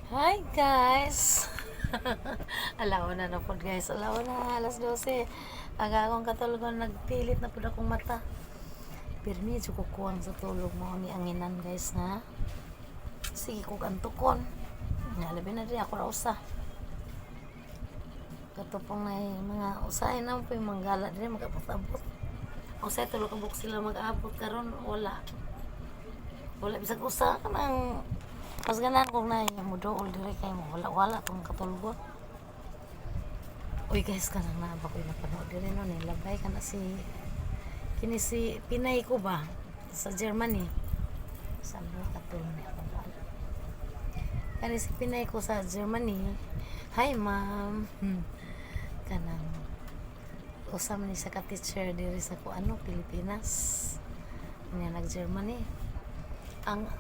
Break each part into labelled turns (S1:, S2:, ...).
S1: Hi guys! Alaw na na po guys. Alaw na. Alas 12. Aga akong katulog nagpilit na po akong mata. Pero medyo kukuwang sa tulog mo. Ni anginan guys nga. Sige kong antukon. Nalabi na rin ako na usa. Katupong na mga usahin na po yung manggala din magkapatabot. Usay tulog kabuk sila mag-abot karon wala. Wala bisag usa ka ng mas ganan kung na yung mudool dire kay mo wala tong katulgo. Uy guys kanang na ba ko napanood dire no nilabay kana si kini si Pinay ko ba sa Germany. Sabi ko katulog niya ako. Kani si Pinay ko sa Germany. Hi ma'am. Kanang usam ni sa ka-teacher diri sa kuano Pilipinas. Niya nag-Germany. Ang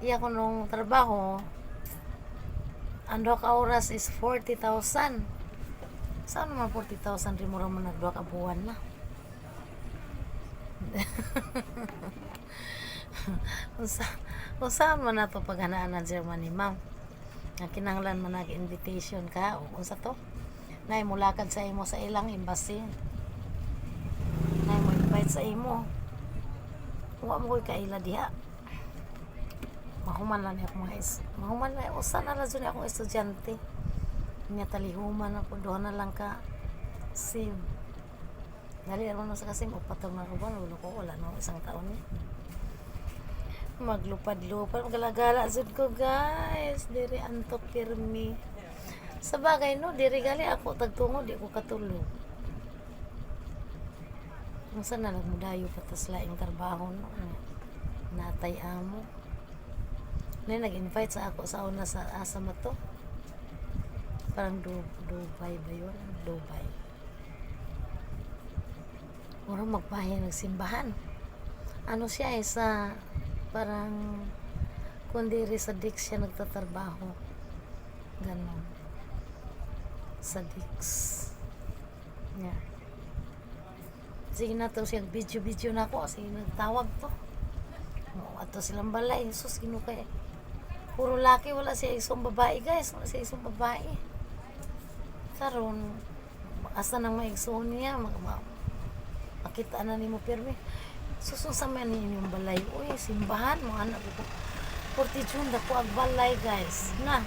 S1: iya ko nung trabaho ang 2 ka oras is 40,000. Saan naman 40,000 rin mo naman nag 2 ka buwan na. Saan man na to paghanaan ng Germany ma'am nga kinahanglan man nag-invitation ka o unsa to nay mulakad sa imo sa ilang embassy nay mo invite sa imo wa mo koy kaila diha mahuman lang ako mahuman lang usa na lang dyan akong estudyante niya talihuman ako doon na lang ka sim dali naman sa kasim upatong na ruban wala na isang taon niya maglupad-lupad magalagala jud ko guys diri antok pirmi sa bagay no diri gali ako tagtungod di ko katulog kung saan na nagmudayo patas laing trabaho no natay amo na nag-invite sa ako sa una sa asa mo to parang Dubai ba yun Dubai mura magbahay nagsimbahan ano siya sa parang kundi rin sa Dix siya nagtatrabaho ganon sa Dix yeah. Sige na to siya video na ako sige nagtawag to ato silang balay Jesus kinukay puro laki wala siya isang babae guys wala siya isang babae karon asa nang maigsoon niya makita na ni mo pirmi susun sa man yung balay uy simbahan mo anak ko 40 June dako ang balay guys na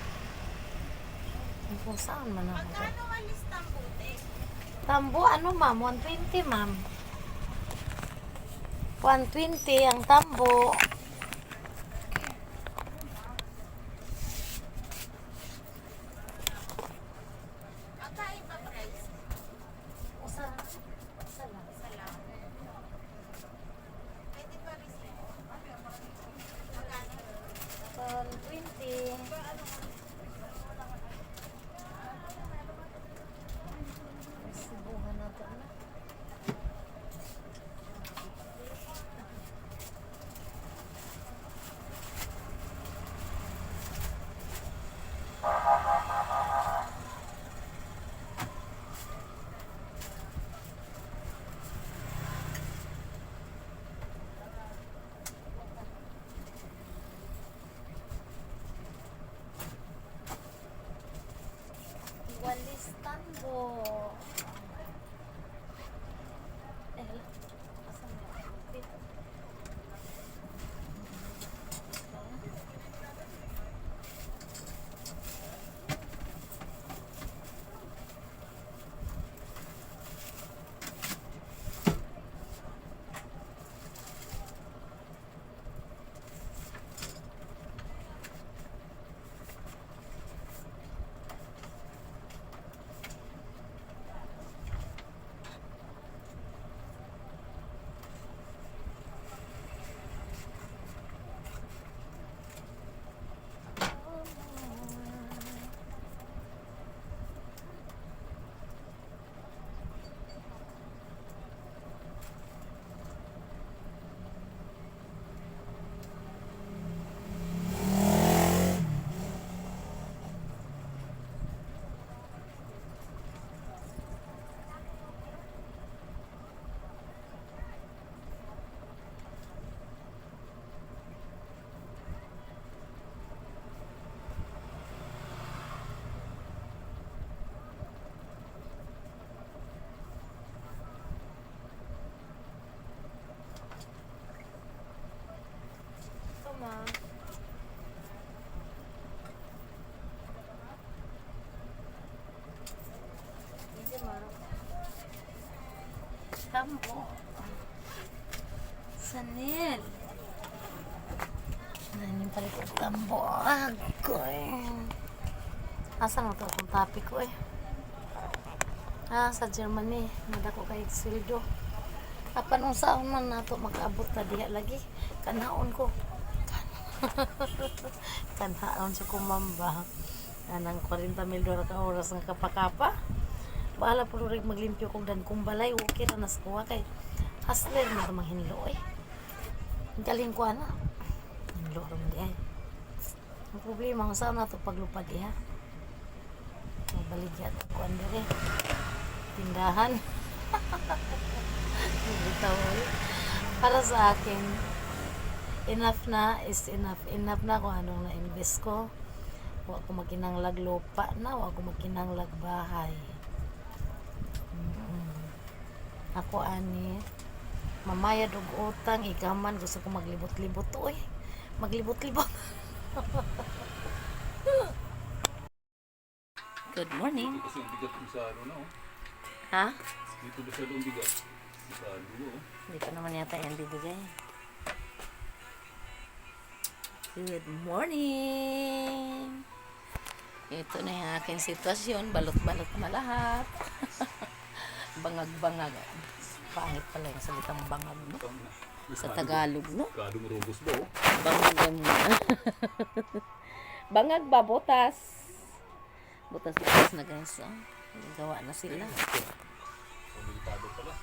S1: kung saan man ako
S2: Magkano alis tambo, te?
S1: tambo ano ma'am 120 ma'am 120 ang tambo
S2: Magkain pa price?
S1: usa lang
S2: Isa lang. Pwede pa receipt. Magkano?
S1: 120 sibuhan nato na walis tambo hala asan na dito
S2: ma. Hindi ma.
S1: Tambo. Sanil. Nanin palit ang tambo. Agoy. Asan mo ito kung topic ko eh? Sa Germany. Nadako kay sweldo. Kapan unsaon man nato mag-abot na diha lagi. Kanaon ko. Kanaon siya kumamba. Anang 40,000 ka oras ng kapakapa. Bahala po rin maglimpyo kong dan kumbalay. Okay na nas kuha kay hustler mo ito manghinlo eh. Ang galing ko ana. Hinlo rin di ay. Ang problema kung saan na ito paglupad eh. Mabaligyan ko andere. Tindahan. Bitaw eh. Para sa akin, enough na is enough. Enough na kung anong na-invest ko. Huwag ko maginanglag lupa na. Huwag ko maginanglag bahay. Ako ani mamayad og utang ikaman gusto ko maglibot-libot oy maglibot-libot. Good morning.
S3: Dito kasi ang bigat mo sa ano na oh.
S1: Ha?
S3: Dito ba sa ang bigat? Sa dulo oh.
S1: Hindi pa naman yata yan bibigay. Good morning. Ito na yung aking sitwasyon. Balot-balot na lahat. Bangag-bangag. Pangit pala yung salitang bangag, no? Sa Tagalog, no?
S3: Kadong robos ba oh.
S1: Bangag na. Bangag ba? Butas. Butas-butas na guys. Oh. Gawa na sila.
S3: Delikado pala.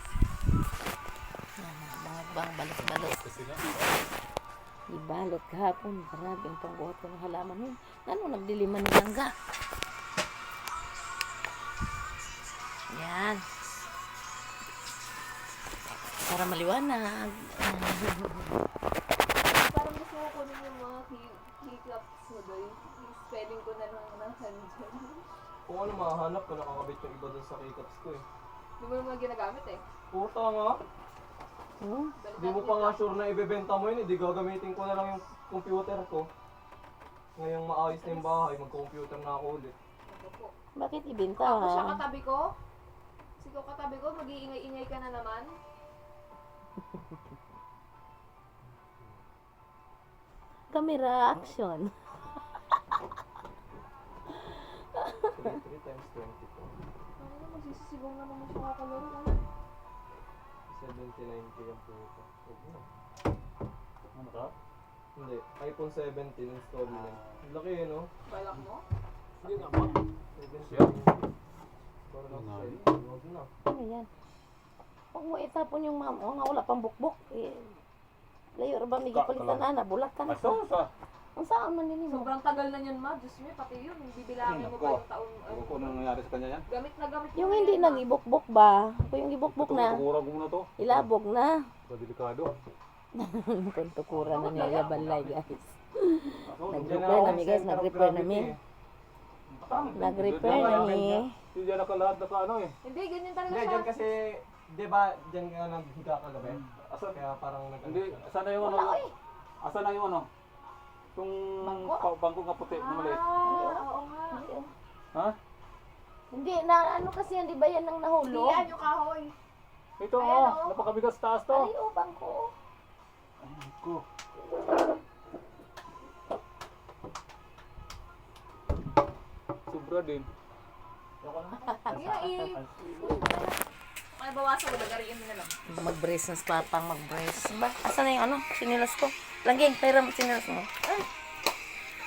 S1: Bangag-bang, balot-balot.
S3: Kasi na.
S1: Ibalot kahapon. Grabe ang pangbuhat ko ng halaman. Ano, nagdiliman ng langga. Yan. Para maliwanag.
S2: Parang gusto ko kunin yung mga key-claps mo doy. Spelling ko na lang nandyan.
S4: Kung ano mahanap ko, nakakabit yung iba dun sa keycaps ko eh.
S2: Hindi mo naman ginagamit eh.
S4: Puta nga.
S1: Hmm?
S4: Di mo pa nga sure na ibebenta mo yun eh. Di gagamitin ko na lang yung computer ko. Ngayong maayos na yung bahay, mag-computer na ako ulit.
S2: Ako po.
S1: Bakit ibenta
S2: Ako siya
S1: ha?
S2: katabi ko. Sigaw katabi ko, mag-iingay-ingay ka na naman.
S1: Camera action.
S4: 3 times 22.
S2: Ano na, magsisisigaw na naman siya kakalaro.
S4: 79k ang puta. Huwag na.
S3: Ano ka?
S4: Hindi, iPhone 17 installment. Ang laki eh no?
S2: Balak mo?
S4: Hindi nga ba? 17.
S3: Siya?
S4: Para lang
S3: Nga
S4: sa
S3: yun.
S4: Huwag na.
S1: Ano yan? Huwag mo itapon yung mamo. Nga wala pang bukbok. Eh, layo ra ba may gipalitan na? Bulat ka na.
S3: Aso sa?
S1: Ang saan man din mo?
S2: Sobrang tagal na yan ma. Diyos me, pati yun. Bibilangin mo pa yung taon.
S3: Ano ko nang nangyari sa kanya yan?
S2: Gamit na gamit
S1: Yung
S2: mo
S1: hindi
S2: yan, ma.
S1: nag-ibukbok ba? Kung yung ibukbok na,
S3: Tukurag mo na to.
S1: ilabog na.
S3: Sa delikado.
S1: Tuntukura na niya balay guys.
S3: Aso,
S1: Nag-repair na mi guys. Nag-repair na mi. Nag-repair na mi.
S3: Hindi dyan nakalahat na ka ano eh.
S2: Hindi, ganyan talaga
S4: Hindi,
S2: siya.
S4: dyan kasi, di ba, dyan nga naghiga kagabi?
S3: Asan?
S4: Kaya parang
S3: Hindi, asan na yung ano?
S1: Wala eh.
S3: Asan na yung ano? Yung bangko nga puti na maliit.
S2: Oo nga.
S3: Ha?
S1: Hindi na ano kasi yan, di ba yan ang
S2: Hindi
S1: nahulog?
S2: yan yung kahoy.
S3: Ito
S2: Ayan,
S3: oh,
S2: oh.
S3: napakabigas taas to.
S1: Ay, ubang ko.
S3: Ay, ko. Sobra din.
S2: Sige, May bawasan mo, lagariin mo na lang.
S1: Mag-brace na si Papang, mag-brace. Ba? Asan na yung ano? Sinilas ko. Langgeng, pera mo sinilas mo. Ay,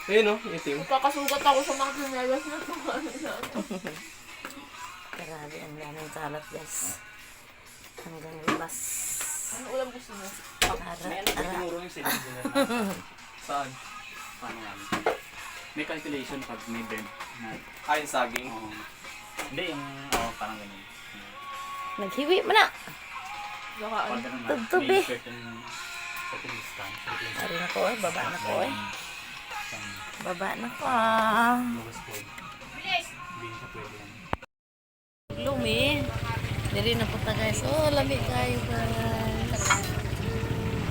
S4: Ayun no, itim.
S2: Magkakasugat ako sa mga sinelas na ito.
S1: grabe, ang daming kalat guys. Hanggang labas.
S2: Ano ulam gusto mo?
S4: Saan?
S5: Paano yan? May calculation pag may bend na
S4: Ayun, saging.
S5: hindi yung parang ganun.
S1: Naghiwi mo na.
S5: Pag ganun na,
S1: Tugtubi.
S5: may certain distance.
S1: Ari na ko eh, baba na ko eh. Baba na ko.
S5: Lowest point. Hindi siya pwede yan.
S1: Lumi. Diri na punta guys. Oh, lamig kayo guys.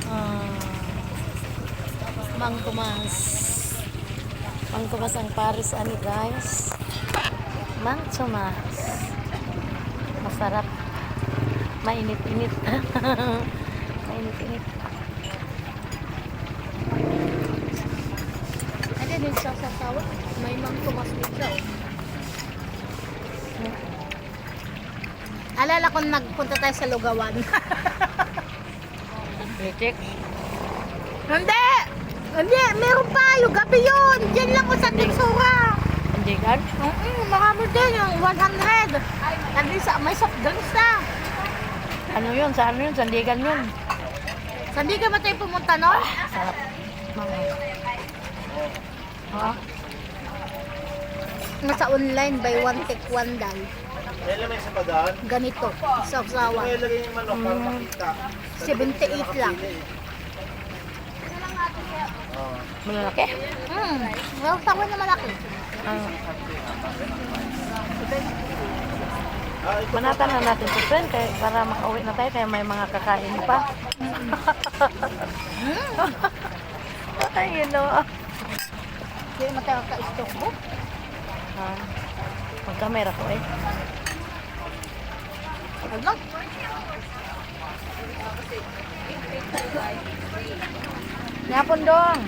S1: Ah. Mang Tomas. Mang Tomas ang Paris ani guys. Mang Tomas. Masarap. Mainit-init. Mainit-init.
S2: Ano din siya sa sawa? May Mang Tomas din siya. Alala ko nagpunta tayo sa Lugawan.
S1: Check.
S2: Hindi! Hindi! Meron pa! Yung gabi yun! Diyan lang ko sa Tigsura!
S1: Hindi kan?
S2: Marami din yung 100! Nandun sa may soft drinks na!
S1: Ano yun? Sa ano yun? Sandigan yun.
S2: Saan di ka ba tayo pumunta no?
S1: Sarap. Mga. Ha?
S2: Nasa online by one take one dal.
S6: Kailan may sapadaan?
S2: Ganito. Sawsawan.
S6: Kaya lagay yung manok para makita.
S2: 78 lang.
S1: Malalaki?
S2: Sawsawan na malaki.
S1: Manatan na natin to friend kaya para makauwi na tayo kaya may mga kakain pa. Ay, you know.
S2: Hindi naman tayo ka-stock mo.
S1: Mag-camera ko eh.
S2: Ano?
S1: Yapon dong.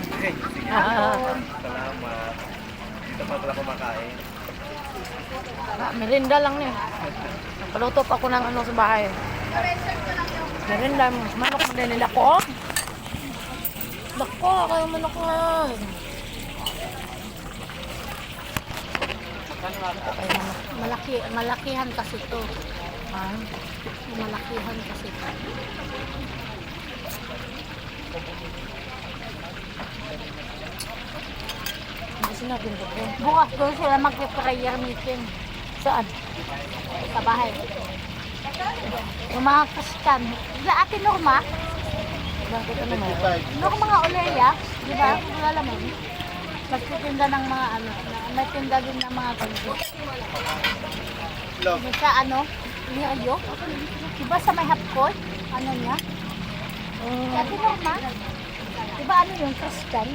S6: Salamat. Dito pa pala kumakain.
S1: Merinda lang niya. Paluto pa ako ng ano sa bahay. Merinda, manok mo din nila ko. Lako, kayo manok nga.
S2: Malakihan kasi to.
S1: Ah,
S2: Malakihan kasi to.
S1: hindi sinabi ko po.
S2: Bukas doon sila mag-prayer meeting
S1: Saan?
S2: sa bahay. Yung mga Christian. Sila Ate Norma,
S1: Bakit ano meron?
S2: yung mga Oleya, di ba? Kung alam mo, magtitinda ng mga ano, may tinda din ng mga ganito.
S6: Love.
S2: Yung sa ano, Liayo, di ba sa may hapkot, ano niya? Si Ate Norma, di ba ano yung Christian?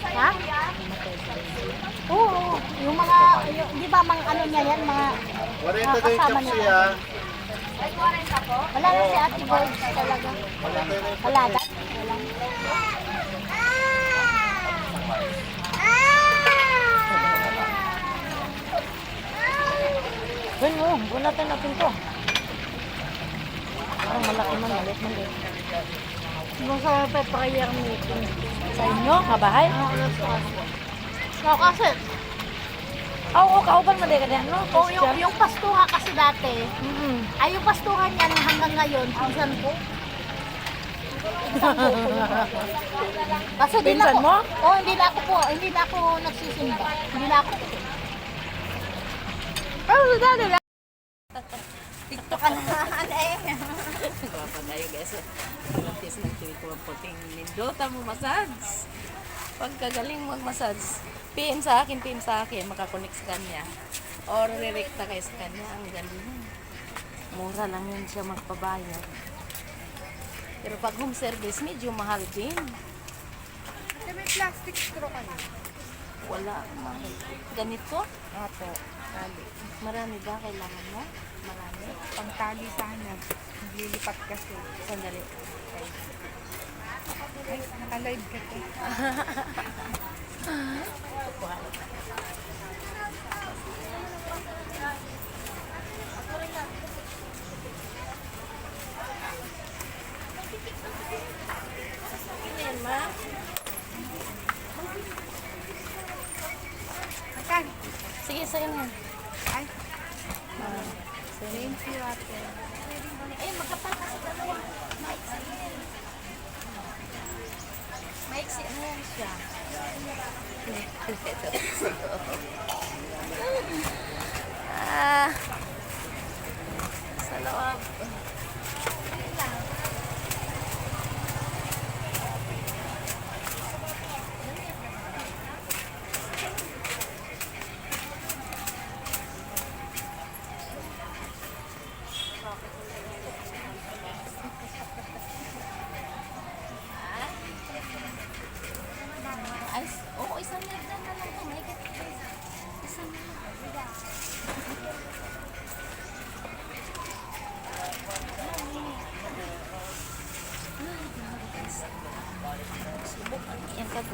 S2: Ha? Oo, yung mga, di ba mga ano niya yan, mga
S6: 40 daw yung
S2: kasama
S6: kapsi
S2: niya.
S6: ha.
S2: Wala na si Ate Boy talaga. Wala na? Wala.
S1: Gan mo, bunatan natin to. Parang malaki man, maliit man din.
S2: Yung sa prayer meeting.
S1: Sa inyo, kabahay?
S2: So kasi,
S1: Oo, kauban man din ka din, no?
S2: oh, yung pastuha kasi dati,
S1: Mm-mm.
S2: ay yung pastuhan niyan hanggang ngayon, pinsan ko. Pinsan ko po yun. Kasi di na
S1: Pinsan
S2: ako,
S1: mo?
S2: oh, hindi na ako nagsisimba. Hindi na ako. Pero dali lang. TikTok ka na, eh.
S1: Papa tayo guys. Notice ng tiwi ko ang puting nindota mo massage. Pagkagaling mo mag-massage, PM sa akin, makakonect sa kanya. Or direkta kayo sa kanya, ang galing. Mura lang yun siya magpabayad. Pero pag home service, medyo mahal din.
S2: May plastic straw kayo.
S1: Wala, mahal. Ganito? Apo, tali. Marami ba kailangan mo? Marami.
S2: Pangtali sana. Lilipat kasi.
S1: Sandali.
S2: Ay, naka-live ka to.
S1: Ayan, ma.
S2: Akan?
S1: Sige, sa'yo na yan.
S2: Ay. Thank you, ate.
S1: Ayun, magkapal ka sa dalawa. Maiksi ano yan siya. Sa loob.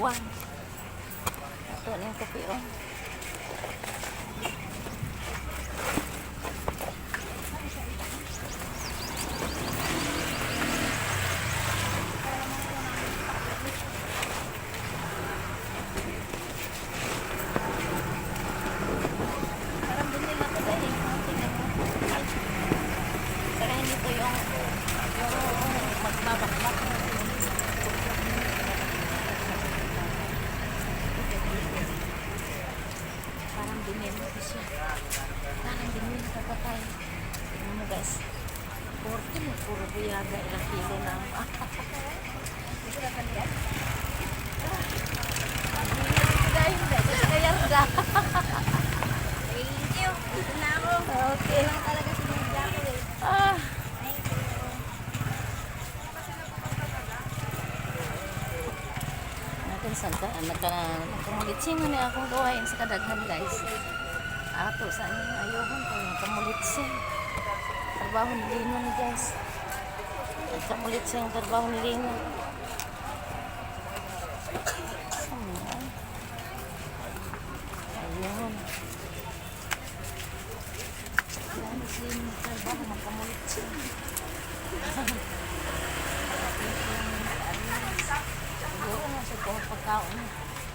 S1: buwan. Ito na yung kape, oh. Parang binili na ito dahil. Tingnan mo. Saka hindi ko yung magbabakbak. Parang binili ko siya. Parang binili ka patay. Tingnan mo guys. 14, puro buyaga. Ilang kilo na. Kaya rin
S2: Thank you. Ito na ako.
S1: okay.
S2: Lang talaga sinadya ko eh.
S1: Ah.
S2: Thank you.
S1: Natin santa nakamulitsing na niya akong gawain sa kadaghan guys. Ato sa amin ayohon ko nakamulitsing. Trabaho ni Lino ni guys. Nakamulitsing ang trabaho ni Lino. Ayun. Yan si Lino trabaho nakamulitsing. Siguro nga siya kung pagkaon.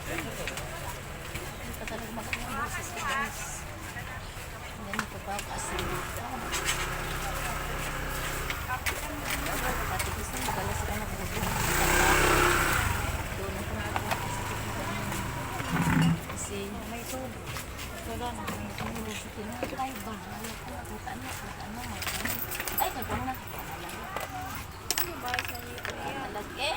S1: Hindi pa talaga magandang boses ko guys. Hindi mo pagkakasilita. Pati kasi nagala sila nagbubuhan sa trabaho. Doon ako nagkakasakit na ganyan. Kasi may tulog. Ito lang, may tumulog sa tinatay ba? Puta na. Ay, nagpang na.
S2: Ano ba sa iyo?
S1: Malagi.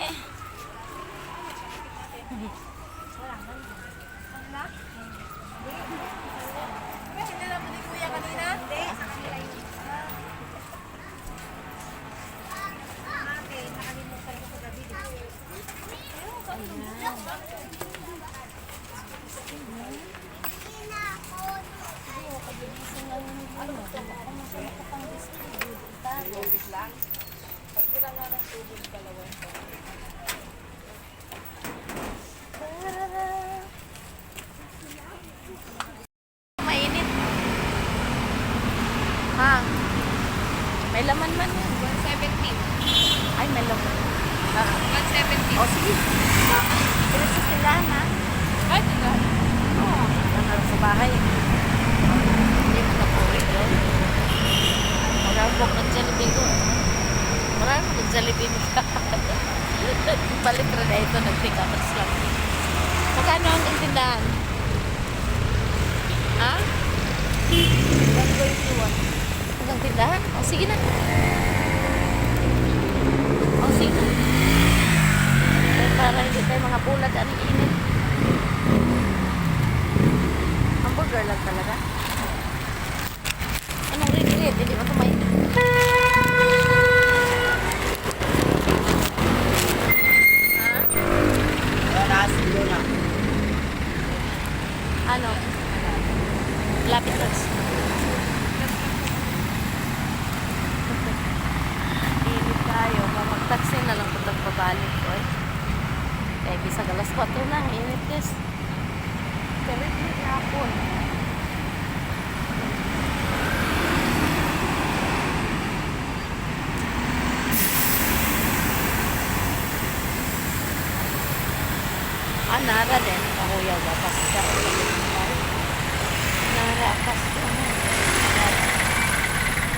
S1: Mainit. Ha? May laman man yan.
S2: 170.
S1: Ay, may laman. Ha?
S2: 170.
S1: O, sige. Pero sa sila, ha?
S2: Ay, diba?
S1: Oo. Lang sa bahay. Hindi mo napuri doon. Marami po ng Jollibee ko. Marami po ng Jollibee ka. Balik rin na ito. Nag-pick up lang. Magkano ang tindahan? Ha? 1.21. Hanggang tindahan? O, sige na. O, sige na. Para hindi tayo mga bulad ang init. Hamburger lang talaga. Anong rin-rin? Hindi mo ito mainit. Ha? Ano? Lapit lang. Init tayo. Mag-taxi na lang kung nagpabalik ko eh. Kaya bisag alas 4 na. Init guys. Pero init na ako eh. Nara din. Kahuyaw ba? Pasta. Nara. Pasta.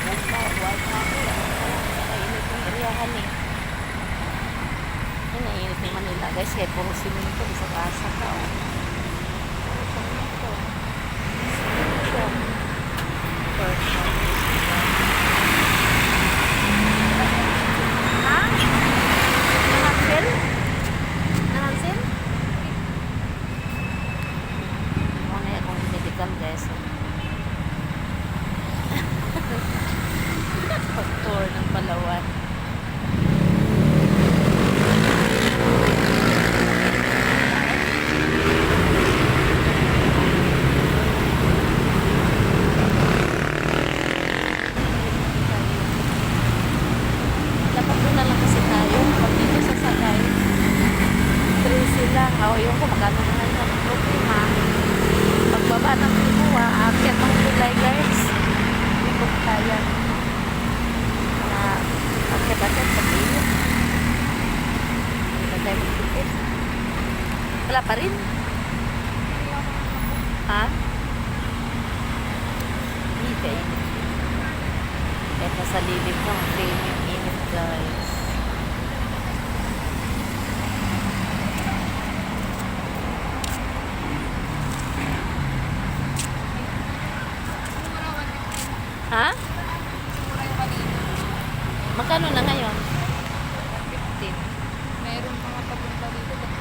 S1: Nagbawa na ako. Nakainit yung iriyahan eh. Ay, nainit yung Manila guys. Kaya puro siminto. Isa kasa ka. Puro siminto. Siminto. Ha? Nahansin? Nahansin? Muna yung akong medical guys. Pag-tour ng Palawan. Dapat doon na lang kasi tayo. Pag dito sasakay, 13 lang. O, yung Nasa lilim ng flaming init, guys. Ha? Magkano na ngayon?
S7: 15. Meron mga papunta dito.